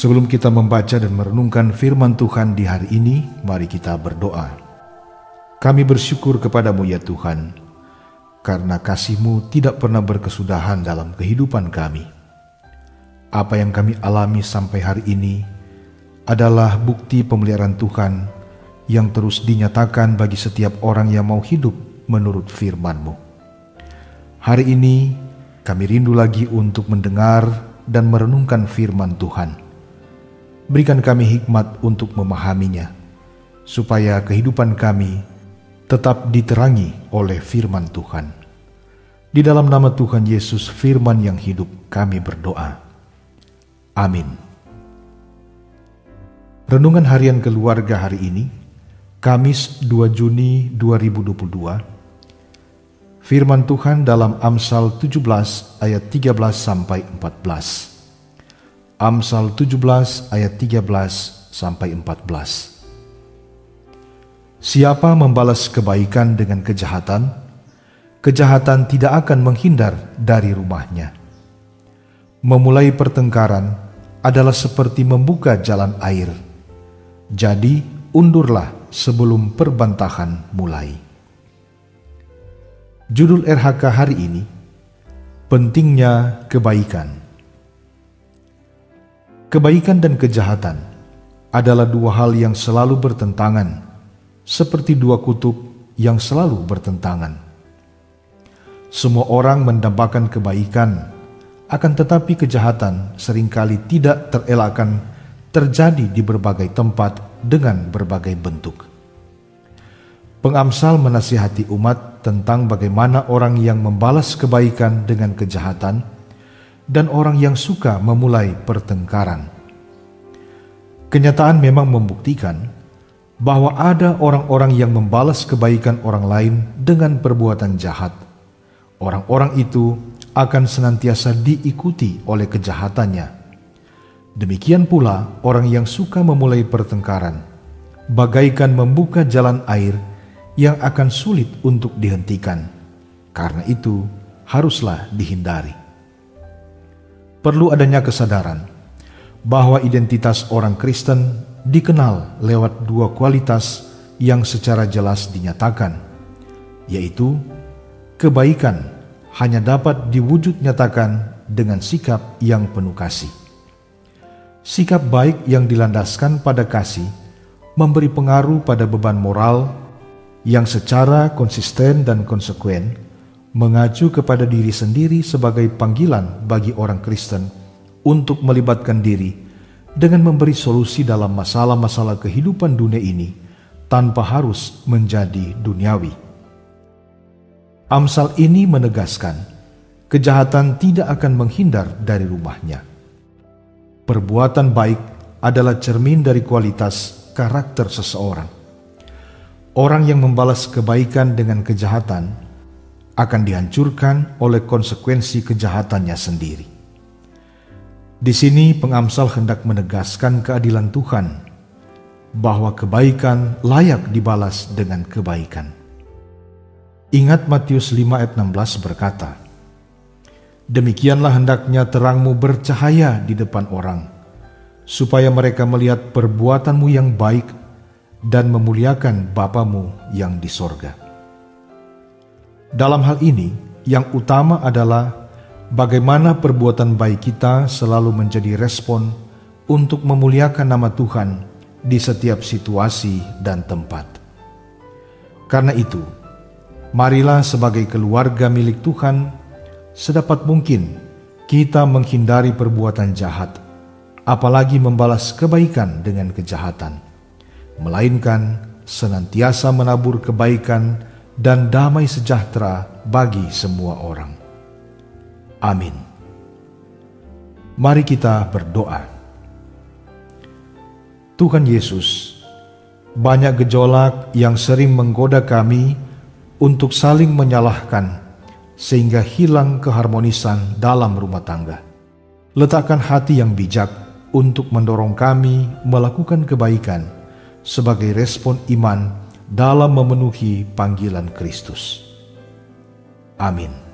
Sebelum kita membaca dan merenungkan firman Tuhan di hari ini, mari kita berdoa. Kami bersyukur kepadamu ya Tuhan, karena kasih-Mu tidak pernah berkesudahan dalam kehidupan kami. Apa yang kami alami sampai hari ini adalah bukti pemeliharaan Tuhan yang terus dinyatakan bagi setiap orang yang mau hidup menurut firman-Mu. Hari ini kami rindu lagi untuk mendengar dan merenungkan firman Tuhan. Berikan kami hikmat untuk memahaminya, supaya kehidupan kami tetap diterangi oleh firman Tuhan. Di dalam nama Tuhan Yesus, firman yang hidup, kami berdoa. Amin. Renungan harian keluarga hari ini, Kamis 2 Juni 2022. Firman Tuhan dalam Amsal 17 ayat 13 sampai 14. Amsal 17 ayat 13 sampai 14. Siapa membalas kebaikan dengan kejahatan, kejahatan tidak akan menghindar dari rumahnya. Memulai pertengkaran adalah seperti membuka jalan air. Jadi undurlah sebelum perbantahan mulai. Judul RHK hari ini, pentingnya kebaikan. Kebaikan dan kejahatan adalah dua hal yang selalu bertentangan, seperti dua kutub yang selalu bertentangan. Semua orang mendambakan kebaikan, akan tetapi kejahatan seringkali tidak terelakkan terjadi di berbagai tempat dengan berbagai bentuk. Pengamsal menasihati umat tentang bagaimana orang yang membalas kebaikan dengan kejahatan dan orang yang suka memulai pertengkaran. Kenyataan memang membuktikan bahwa ada orang-orang yang membalas kebaikan orang lain dengan perbuatan jahat. Orang-orang itu akan senantiasa diikuti oleh kejahatannya. Demikian pula orang yang suka memulai pertengkaran, bagaikan membuka jalan air yang akan sulit untuk dihentikan. Karena itu haruslah dihindari. Perlu adanya kesadaran bahwa identitas orang Kristen dikenal lewat dua kualitas yang secara jelas dinyatakan, yaitu kebaikan hanya dapat diwujud nyatakan dengan sikap yang penuh kasih. Sikap baik yang dilandaskan pada kasih memberi pengaruh pada beban moral yang secara konsisten dan konsekuen mengacu kepada diri sendiri sebagai panggilan bagi orang Kristen untuk melibatkan diri dengan memberi solusi dalam masalah-masalah kehidupan dunia ini tanpa harus menjadi duniawi. Amsal ini menegaskan kejahatan tidak akan menghindar dari rumahnya. Perbuatan baik adalah cermin dari kualitas karakter seseorang. Orang yang membalas kebaikan dengan kejahatan akan dihancurkan oleh konsekuensi kejahatannya sendiri. Di sini pengamsal hendak menegaskan keadilan Tuhan, bahwa kebaikan layak dibalas dengan kebaikan. Ingat Matius 5 ayat 16 berkata, "Demikianlah hendaknya terangmu bercahaya di depan orang, supaya mereka melihat perbuatanmu yang baik dan memuliakan Bapamu yang di sorga." Dalam hal ini, yang utama adalah bagaimana perbuatan baik kita selalu menjadi respon untuk memuliakan nama Tuhan di setiap situasi dan tempat. Karena itu, marilah sebagai keluarga milik Tuhan, sedapat mungkin kita menghindari perbuatan jahat, apalagi membalas kebaikan dengan kejahatan, melainkan senantiasa menabur kebaikan dan damai sejahtera bagi semua orang. Amin. Mari kita berdoa. Tuhan Yesus, banyak gejolak yang sering menggoda kami untuk saling menyalahkan sehingga hilang keharmonisan dalam rumah tangga. Letakkan hati yang bijak untuk mendorong kami melakukan kebaikan sebagai respon iman dalam memenuhi panggilan Kristus. Amin.